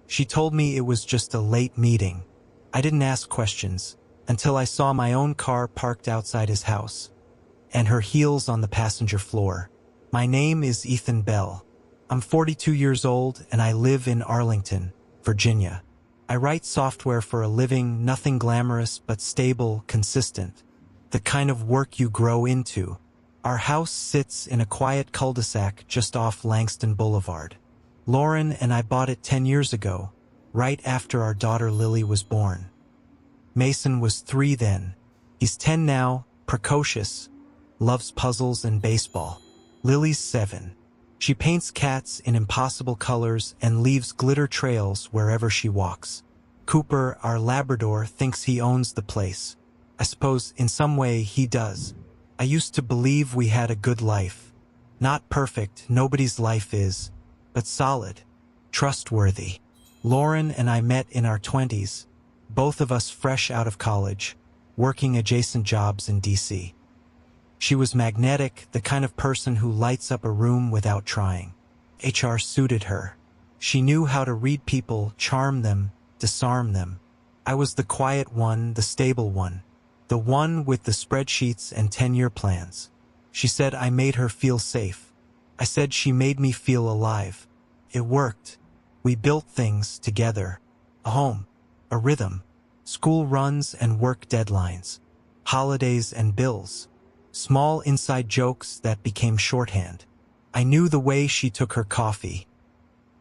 She told me it was just a late meeting. I didn't ask questions until I saw my own car parked outside his house, and her heels on the passenger floor. My name is Ethan Bell. I'm 42 years old and I live in Arlington, Virginia. I write software for a living, nothing glamorous but stable, consistent. The kind of work you grow into. Our house sits in a quiet cul-de-sac just off Langston Boulevard. Lauren and I bought it 10 years ago, right after our daughter Lily was born. Mason was 3 then. He's 10 now, precocious, loves puzzles and baseball. Lily's 7. She paints cats in impossible colors and leaves glitter trails wherever she walks. Cooper, our Labrador, thinks he owns the place. I suppose in some way he does. I used to believe we had a good life. Not perfect, nobody's life is, but solid, trustworthy. Lauren and I met in our 20s, both of us fresh out of college, working adjacent jobs in DC. She was magnetic, the kind of person who lights up a room without trying. HR suited her. She knew how to read people, charm them, disarm them. I was the quiet one, the stable one, the one with the spreadsheets and 10-year plans. She said I made her feel safe. I said she made me feel alive. It worked. We built things together. A home, a rhythm, school runs and work deadlines, holidays and bills, small inside jokes that became shorthand. I knew the way she took her coffee.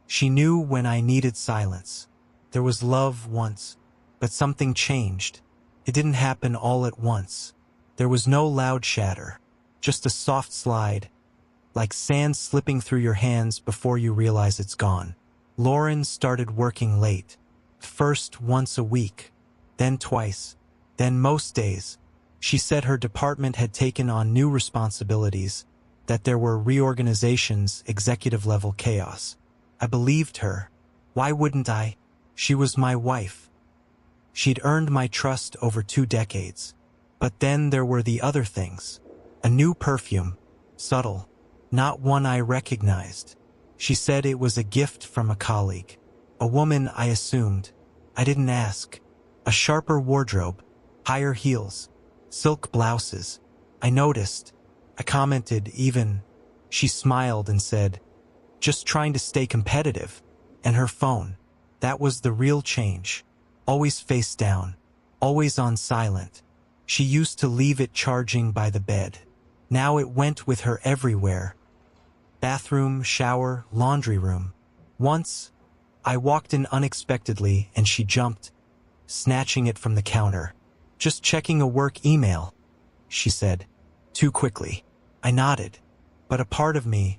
She knew when I needed silence. There was love once, but something changed. It didn't happen all at once. There was no loud shatter, just a soft slide, like sand slipping through your hands before you realize it's gone. Lauren started working late, first once a week, then twice, then most days. She said her department had taken on new responsibilities, that there were reorganizations, executive-level chaos. I believed her. Why wouldn't I? She was my wife. She'd earned my trust over 2 decades. But then there were the other things. A new perfume, subtle, not one I recognized. She said it was a gift from a colleague. A woman, I assumed. I didn't ask. A sharper wardrobe, higher heels, silk blouses. I noticed. I commented even. She smiled and said, "Just trying to stay competitive." And her phone. That was the real change. Always face down. Always on silent. She used to leave it charging by the bed. Now it went with her everywhere. Bathroom, shower, laundry room. Once, I walked in unexpectedly and she jumped, snatching it from the counter. "Just checking a work email," she said, too quickly. I nodded, but a part of me,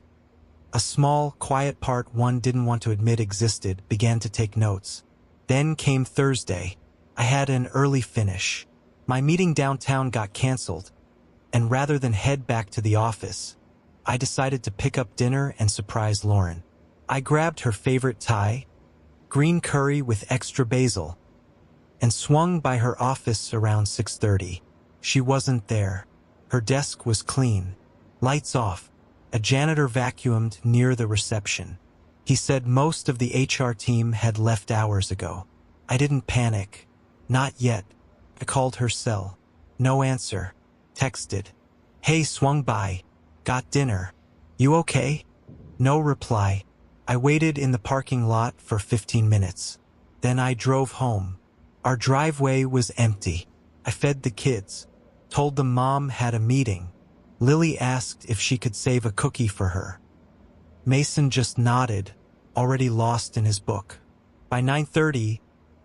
a small, quiet part one didn't want to admit existed, began to take notes. Then came Thursday. I had an early finish. My meeting downtown got canceled, and rather than head back to the office, I decided to pick up dinner and surprise Lauren. I grabbed her favorite Thai, green curry with extra basil, and swung by her office around 6:30. She wasn't there. Her desk was clean, lights off. A janitor vacuumed near the reception. He said most of the HR team had left hours ago. I didn't panic. Not yet. I called her cell. No answer. Texted. "Hey, swung by. Got dinner. You okay?" No reply. I waited in the parking lot for 15 minutes. Then I drove home. Our driveway was empty. I fed the kids. Told them Mom had a meeting. Lily asked if she could save a cookie for her. Mason just nodded, already lost in his book. By 9:30,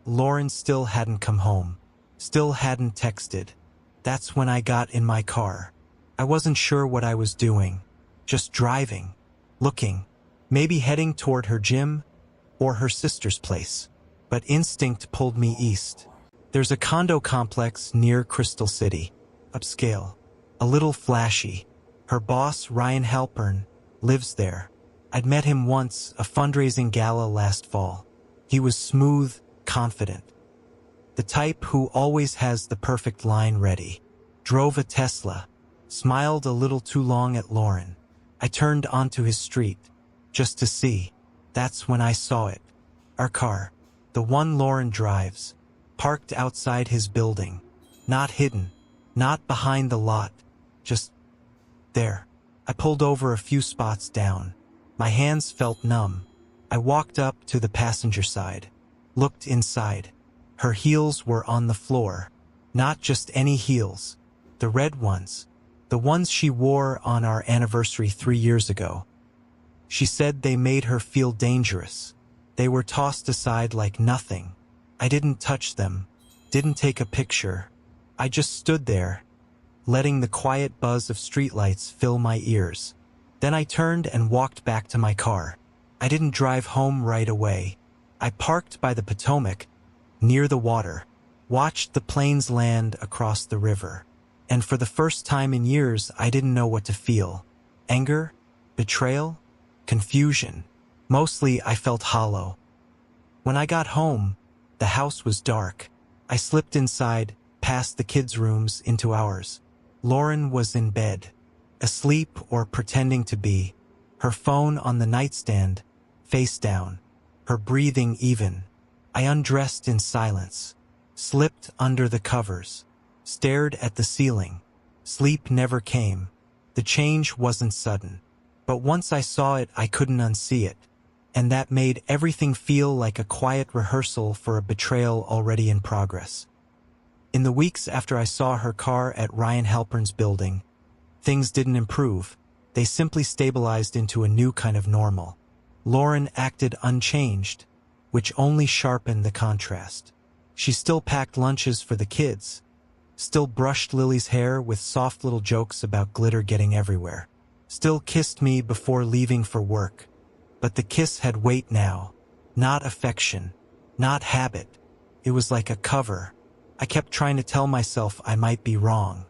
Lauren still hadn't come home. Still hadn't texted. That's when I got in my car. I wasn't sure what I was doing. Just driving. Looking. Maybe heading toward her gym or her sister's place. But instinct pulled me east. There's a condo complex near Crystal City. Upscale. A little flashy. Her boss, Ryan Halpern, lives there. I'd met him once, a fundraising gala last fall. He was smooth, confident. The type who always has the perfect line ready. Drove a Tesla. Smiled a little too long at Lauren. I turned onto his street, just to see. That's when I saw it. Our car, the one Lauren drives, parked outside his building. Not hidden, not behind the lot, just there. I pulled over a few spots down. My hands felt numb. I walked up to the passenger side, looked inside. Her heels were on the floor. Not just any heels, the red ones, the ones she wore on our anniversary 3 years ago. She said they made her feel dangerous. They were tossed aside like nothing. I didn't touch them, didn't take a picture. I just stood there, letting the quiet buzz of streetlights fill my ears. Then I turned and walked back to my car. I didn't drive home right away. I parked by the Potomac, near the water, watched the planes land across the river. And for the first time in years, I didn't know what to feel. Anger? Betrayal? Confusion. Mostly, I felt hollow. When I got home, the house was dark. I slipped inside, past the kids' rooms, into ours. Lauren was in bed, asleep or pretending to be, her phone on the nightstand, face down, her breathing even. I undressed in silence, slipped under the covers, stared at the ceiling. Sleep never came. The change wasn't sudden. But once I saw it, I couldn't unsee it. And that made everything feel like a quiet rehearsal for a betrayal already in progress. In the weeks after I saw her car at Ryan Halpern's building, things didn't improve. They simply stabilized into a new kind of normal. Lauren acted unchanged, which only sharpened the contrast. She still packed lunches for the kids, still brushed Lily's hair with soft little jokes about glitter getting everywhere, still kissed me before leaving for work. But the kiss had weight now, not affection, not habit. It was like a cover. I kept trying to tell myself I might be wrong.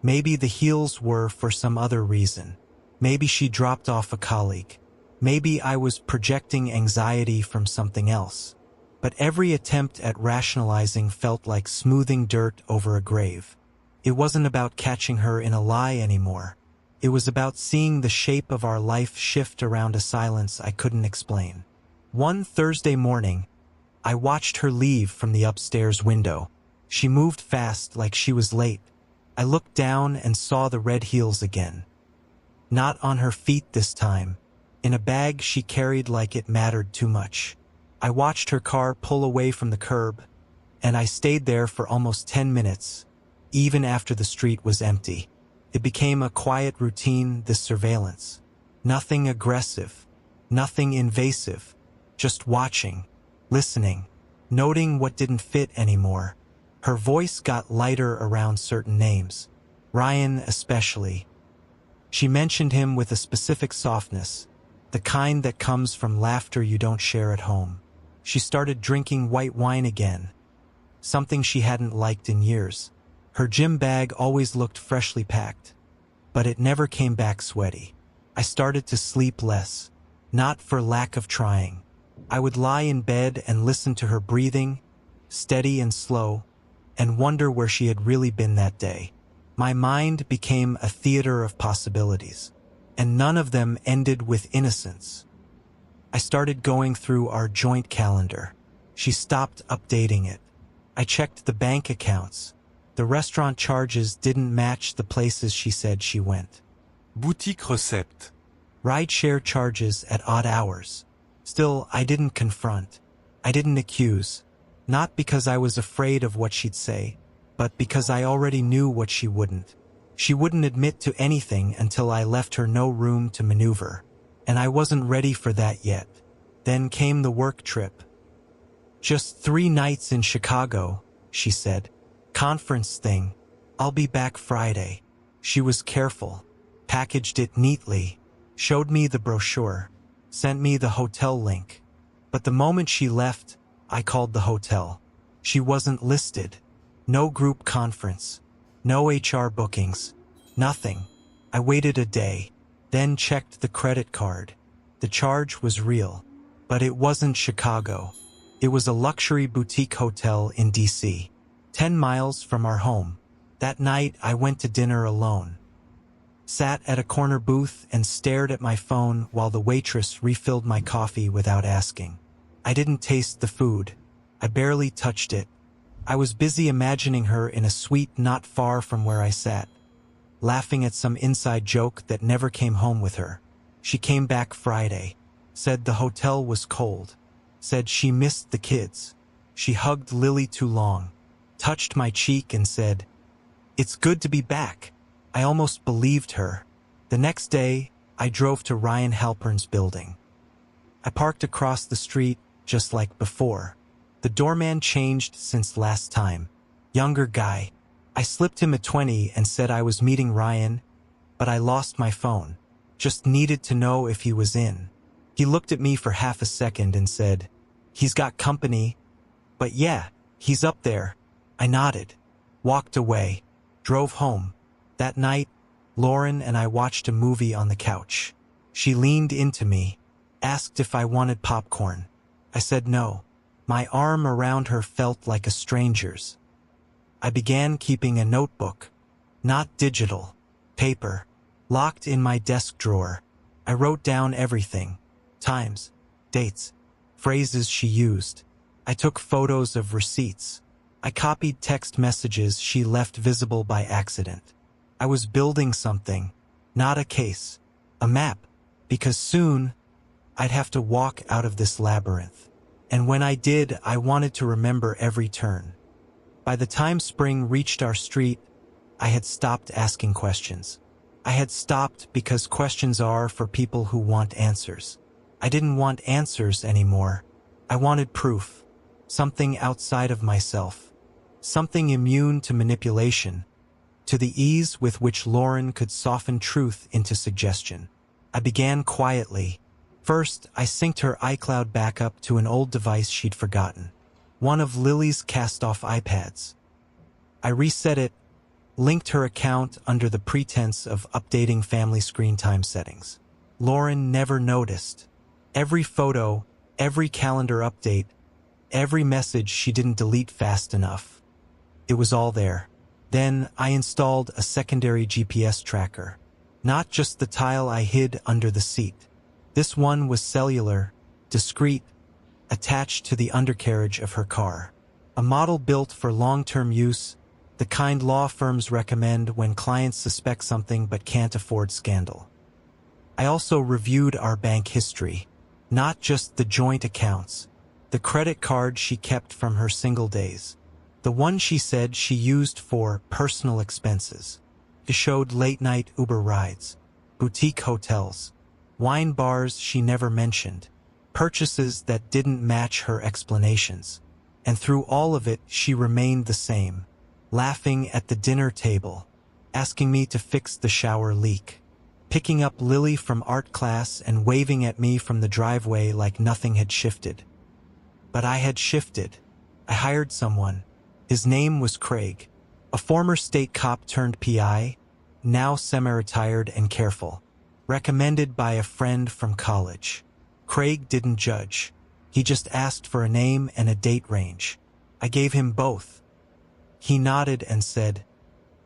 Maybe the heels were for some other reason. Maybe she dropped off a colleague. Maybe I was projecting anxiety from something else. But every attempt at rationalizing felt like smoothing dirt over a grave. It wasn't about catching her in a lie anymore. It was about seeing the shape of our life shift around a silence I couldn't explain. One Thursday morning, I watched her leave from the upstairs window. She moved fast like she was late. I looked down and saw the red heels again. Not on her feet this time, in a bag she carried like it mattered too much. I watched her car pull away from the curb, and I stayed there for almost 10 minutes, even after the street was empty. It became a quiet routine, this surveillance. Nothing aggressive, nothing invasive, just watching, listening, noting what didn't fit anymore. Her voice got lighter around certain names, Ryan especially. She mentioned him with a specific softness, the kind that comes from laughter you don't share at home. She started drinking white wine again, something she hadn't liked in years. Her gym bag always looked freshly packed, but it never came back sweaty. I started to sleep less, not for lack of trying. I would lie in bed and listen to her breathing, steady and slow, and wonder where she had really been that day. My mind became a theater of possibilities, and none of them ended with innocence. I started going through our joint calendar. She stopped updating it. I checked the bank accounts. The restaurant charges didn't match the places she said she went. Boutique recette. Rideshare charges at odd hours. Still, I didn't confront. I didn't accuse. Not because I was afraid of what she'd say, but because I already knew what she wouldn't. She wouldn't admit to anything until I left her no room to maneuver. And I wasn't ready for that yet. Then came the work trip. Just 3 nights in Chicago, she said. Conference thing. I'll be back Friday. She was careful. Packaged it neatly. Showed me the brochure. Sent me the hotel link. But the moment she left, I called the hotel. She wasn't listed. No group conference. No HR bookings. Nothing. I waited a day. Then checked the credit card. The charge was real. But it wasn't Chicago. It was a luxury boutique hotel in DC, 10 miles from our home. That night, I went to dinner alone. Sat at a corner booth and stared at my phone while the waitress refilled my coffee without asking. I didn't taste the food. I barely touched it. I was busy imagining her in a suite not far from where I sat, laughing at some inside joke that never came home with her. She came back Friday, said the hotel was cold, said she missed the kids. She hugged Lily too long, touched my cheek and said, "It's good to be back." I almost believed her. The next day, I drove to Ryan Halpern's building. I parked across the street, just like before. The doorman changed since last time. Younger guy. I slipped him a 20 and said I was meeting Ryan, but I lost my phone. Just needed to know if he was in. He looked at me for half a second and said, "He's got company." "But yeah, he's up there." I nodded, walked away, drove home. That night, Lauren and I watched a movie on the couch. She leaned into me, asked if I wanted popcorn. I said no. My arm around her felt like a stranger's. I began keeping a notebook, not digital, paper, locked in my desk drawer. I wrote down everything, times, dates, phrases she used. I took photos of receipts. I copied text messages she left visible by accident. I was building something, not a case, a map, because soon I'd have to walk out of this labyrinth. And when I did, I wanted to remember every turn. By the time spring reached our street, I had stopped asking questions. I had stopped because questions are for people who want answers. I didn't want answers anymore. I wanted proof. Something outside of myself. Something immune to manipulation. To the ease with which Lauren could soften truth into suggestion. I began quietly. First, I synced her iCloud backup to an old device she'd forgotten. One of Lily's cast-off iPads. I reset it, linked her account under the pretense of updating family screen time settings. Lauren never noticed. Every photo, every calendar update, every message she didn't delete fast enough. It was all there. Then I installed a secondary GPS tracker. Not just the tile I hid under the seat. This one was cellular, discreet, attached to the undercarriage of her car. A model built for long-term use, the kind law firms recommend when clients suspect something but can't afford scandal. I also reviewed our bank history, not just the joint accounts, the credit card she kept from her single days, the one she said she used for personal expenses. It showed late-night Uber rides, boutique hotels, wine bars she never mentioned, purchases that didn't match her explanations. And through all of it, she remained the same, laughing at the dinner table, asking me to fix the shower leak, picking up Lily from art class and waving at me from the driveway like nothing had shifted. But I had shifted. I hired someone. His name was Craig, a former state cop turned PI, now semi-retired and careful, recommended by a friend from college. Craig didn't judge. He just asked for a name and a date range. I gave him both. He nodded and said,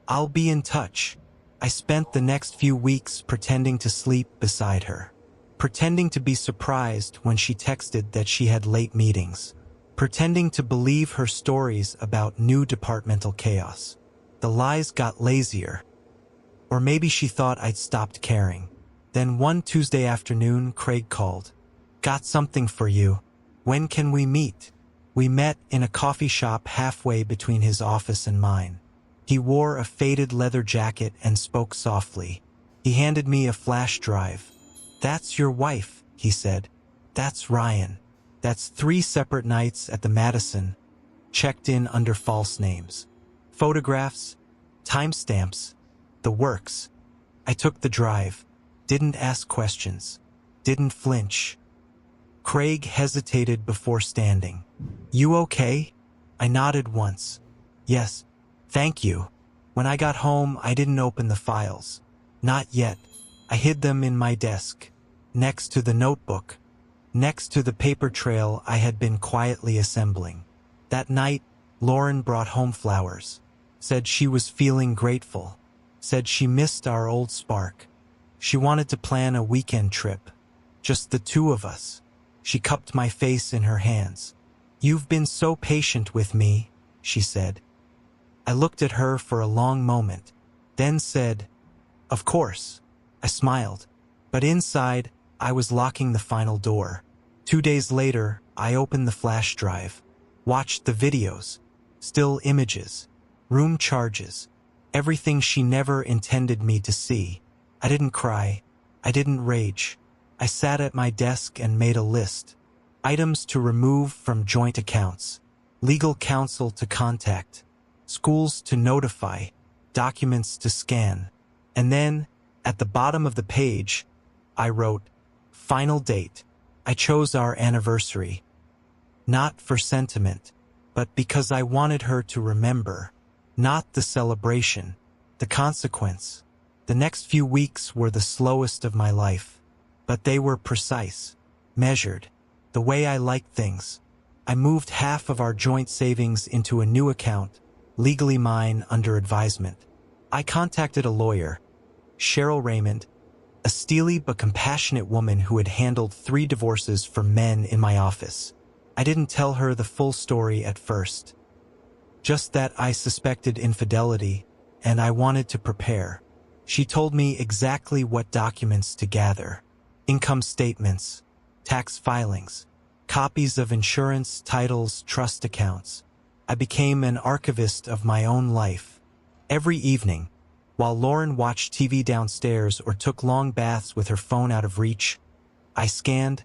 "I'll be in touch." I spent the next few weeks pretending to sleep beside her, pretending to be surprised when she texted that she had late meetings, pretending to believe her stories about new departmental chaos. The lies got lazier. Or maybe she thought I'd stopped caring. Then one Tuesday afternoon, Craig called. "Got something for you. When can we meet?" We met in a coffee shop halfway between his office and mine. He wore a faded leather jacket and spoke softly. He handed me a flash drive. "That's your wife," he said. "That's Ryan. That's 3 separate nights at the Madison, checked in under false names. Photographs, timestamps, the works." I took the drive, didn't ask questions, didn't flinch. Craig hesitated before standing. "You okay?" I nodded once. "Yes, thank you." When I got home, I didn't open the files. Not yet. I hid them in my desk, next to the notebook, next to the paper trail I had been quietly assembling. That night, Lauren brought home flowers, said she was feeling grateful, said she missed our old spark. She wanted to plan a weekend trip, just the two of us. She cupped my face in her hands. "You've been so patient with me," she said. I looked at her for a long moment, then said, "Of course." I smiled, but inside, I was locking the final door. 2 days later, I opened the flash drive, watched the videos, still images, room charges, everything she never intended me to see. I didn't cry. I didn't rage. I sat at my desk and made a list. Items to remove from joint accounts, legal counsel to contact, schools to notify, documents to scan. And then, at the bottom of the page, I wrote, "Final date." I chose our anniversary. Not for sentiment, but because I wanted her to remember. Not the celebration, the consequence. The next few weeks were the slowest of my life, but they were precise, measured, the way I liked things. I moved half of our joint savings into a new account, legally mine under advisement. I contacted a lawyer, Cheryl Raymond, a steely but compassionate woman who had handled 3 divorces for men in my office. I didn't tell her the full story at first, just that I suspected infidelity, and I wanted to prepare. She told me exactly what documents to gather: income statements, tax filings, copies of insurance, titles, trust accounts. I became an archivist of my own life. Every evening, while Lauren watched TV downstairs or took long baths with her phone out of reach, I scanned,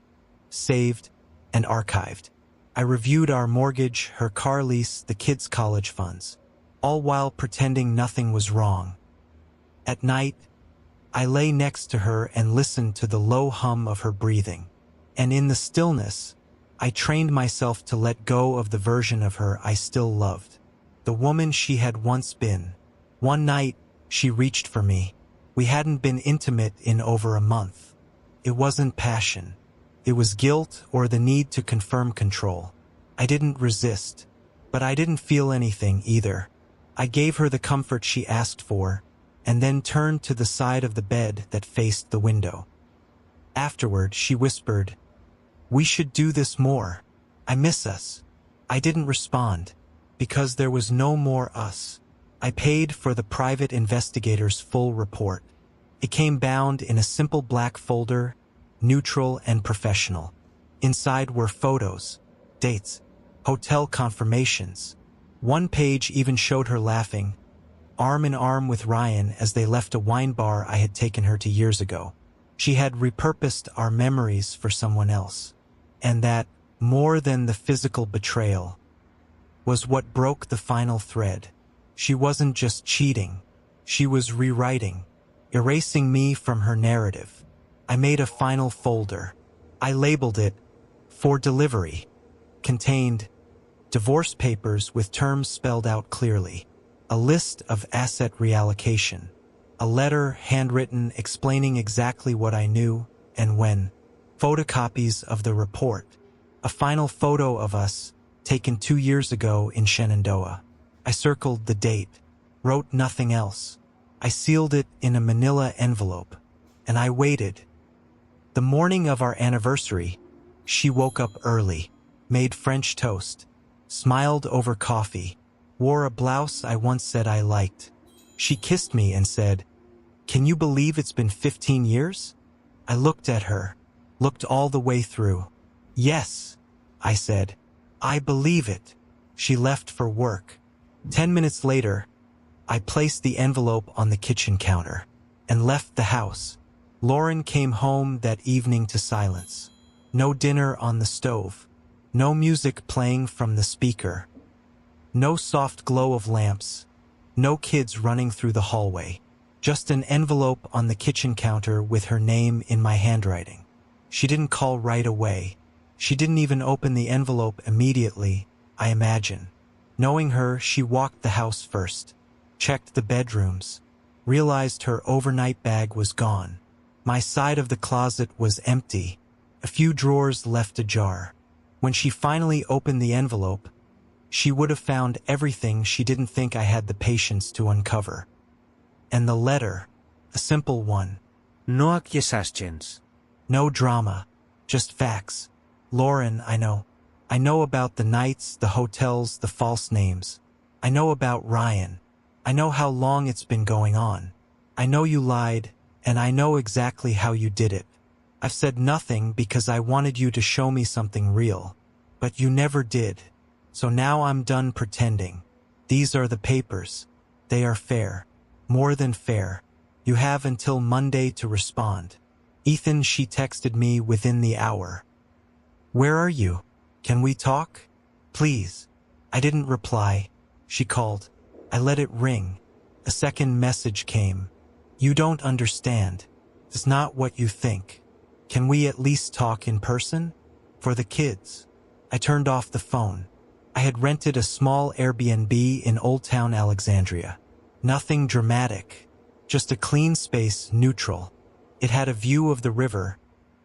saved, and archived. I reviewed our mortgage, her car lease, the kids' college funds, all while pretending nothing was wrong. At night, I lay next to her and listened to the low hum of her breathing. And in the stillness, I trained myself to let go of the version of her I still loved, the woman she had once been. One night, she reached for me. We hadn't been intimate in over a month. It wasn't passion. It was guilt or the need to confirm control. I didn't resist, but I didn't feel anything either. I gave her the comfort she asked for, and then turned to the side of the bed that faced the window. Afterward, she whispered, "We should do this more. I miss us." I didn't respond, because there was no more us. I paid for the private investigator's full report. It came bound in a simple black folder, neutral and professional. Inside were photos, dates, hotel confirmations. One page even showed her laughing, arm in arm with Ryan as they left a wine bar I had taken her to years ago. She had repurposed our memories for someone else. And that, more than the physical betrayal, was what broke the final thread. She wasn't just cheating. She was rewriting, erasing me from her narrative. I made a final folder. I labeled it, "For Delivery." Contained divorce papers with terms spelled out clearly, a list of asset reallocation, a letter handwritten explaining exactly what I knew and when, photocopies of the report, a final photo of us taken 2 years ago in Shenandoah. I circled the date, wrote nothing else. I sealed it in a manila envelope, and I waited. The morning of our anniversary, she woke up early, made French toast, smiled over coffee, wore a blouse I once said I liked. She kissed me and said, "Can you believe it's been 15 years?" I looked at her, looked all the way through. "Yes," I said, "I believe it." She left for work. 10 minutes later, I placed the envelope on the kitchen counter and left the house. Lauren came home that evening to silence. No dinner on the stove. No music playing from the speaker. No soft glow of lamps. No kids running through the hallway. Just an envelope on the kitchen counter with her name in my handwriting. She didn't call right away. She didn't even open the envelope immediately, I imagine. Knowing her, she walked the house first, checked the bedrooms, realized her overnight bag was gone. My side of the closet was empty, a few drawers left ajar. When she finally opened the envelope, she would have found everything she didn't think I had the patience to uncover. And the letter, a simple one. No acquiescens. No drama, just facts. Lauren, I know. I know about the nights, the hotels, the false names. I know about Ryan. I know how long it's been going on. I know you lied, and I know exactly how you did it. I've said nothing because I wanted you to show me something real. But you never did. So now I'm done pretending. These are the papers. They are fair. More than fair. You have until Monday to respond. Ethan, she texted me within the hour. Where are you? Can we talk? Please. I didn't reply. She called. I let it ring. A second message came. You don't understand. It's not what you think. Can we at least talk in person? For the kids. I turned off the phone. I had rented a small Airbnb in Old Town Alexandria. Nothing dramatic. Just a clean space, neutral. It had a view of the river,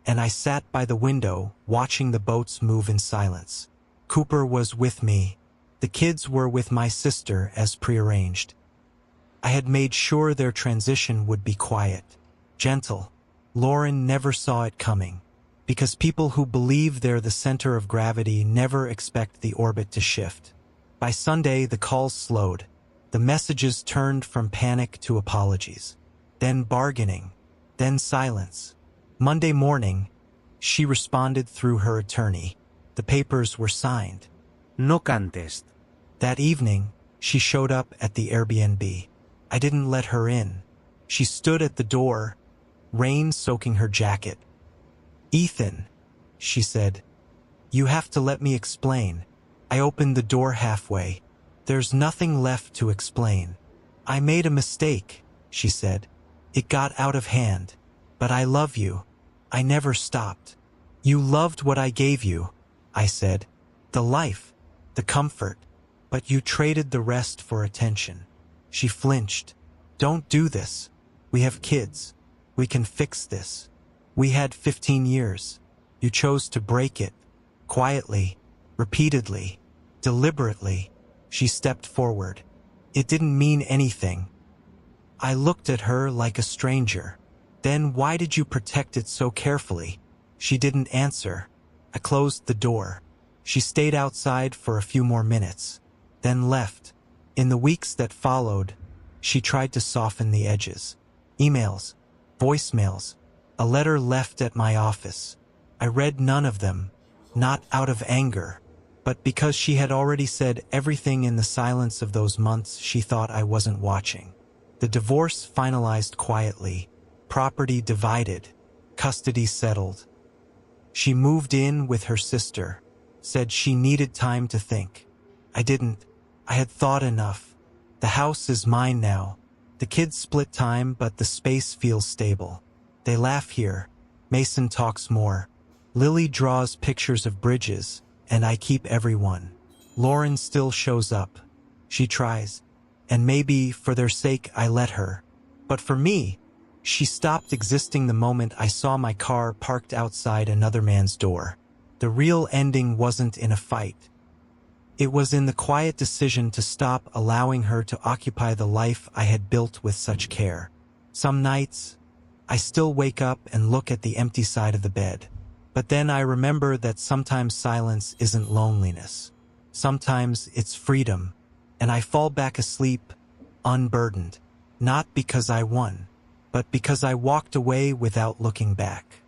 and I sat by the window watching the boats move in silence. Cooper was with me. The kids were with my sister as prearranged. I had made sure their transition would be quiet, gentle. Lauren never saw it coming, because people who believe they're the center of gravity never expect the orbit to shift. By Sunday, the calls slowed. The messages turned from panic to apologies, then bargaining, then silence. Monday morning, she responded through her attorney. The papers were signed. No contest. That evening, she showed up at the Airbnb. I didn't let her in. She stood at the door, rain soaking her jacket. Ethan, she said, you have to let me explain. I opened the door halfway. There's nothing left to explain. I made a mistake, she said. It got out of hand. But I love you. I never stopped. You loved what I gave you, I said. The life, the comfort. But you traded the rest for attention. She flinched. Don't do this. We have kids. We can fix this. We had 15 years. You chose to break it. Quietly, repeatedly, deliberately. She stepped forward. It didn't mean anything. I looked at her like a stranger. Then why did you protect it so carefully? She didn't answer. I closed the door. She stayed outside for a few more minutes, then left. In the weeks that followed, she tried to soften the edges. Emails, voicemails, a letter left at my office. I read none of them, not out of anger, but because she had already said everything in the silence of those months she thought I wasn't watching. The divorce finalized quietly, property divided, custody settled. She moved in with her sister, said she needed time to think. I didn't. I had thought enough. The house is mine now. The kids split time, but the space feels stable. They laugh here. Mason talks more. Lily draws pictures of bridges, and I keep everyone. Lauren still shows up. She tries. And maybe, for their sake, I let her. But for me, she stopped existing the moment I saw my car parked outside another man's door. The real ending wasn't in a fight. It was in the quiet decision to stop allowing her to occupy the life I had built with such care. Some nights, I still wake up and look at the empty side of the bed. But then I remember that sometimes silence isn't loneliness. Sometimes it's freedom, and I fall back asleep, unburdened, not because I won, but because I walked away without looking back.